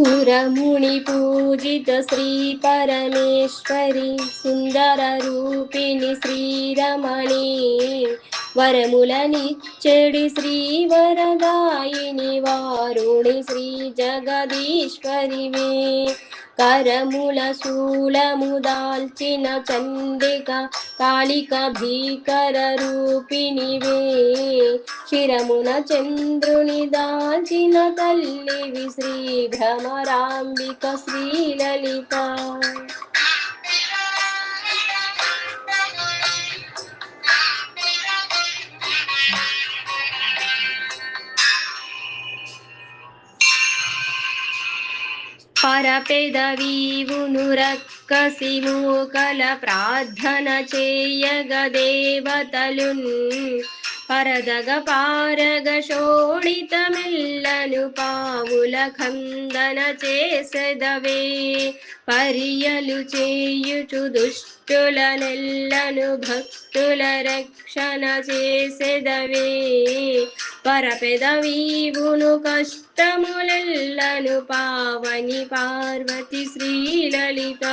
సురముని పూజిత శ్రీ పరమేశ్వరి సుందర రూపిణి శ్రీరమణి వరములనిచ్చెడి శ్రీ వరదాయిని వారుణి శ్రీ జగదీశ్వరివే కరముల శూలము దాల్చిన చండిక కాళిక భీకర రూపిణివే శిరమున చంద్రుని దాల్చిన తల్లివి శ్రీ భ్రమరాంబిక శ్రీలలిత పరపెదవీవును రక్కసి మూకల ప్రార్థన చేయగ దేవతలున్ పరదగ పారగ శోణిత మెల్లను పావుల ఖందన చేసెదవే పరియలు చేయుచు దుష్టుల నెల్లను భక్తుల రక్షణ చేసెదవే పరపెదవీవును కష్టములెల్లను పావని పార్వతి శ్రీలలిత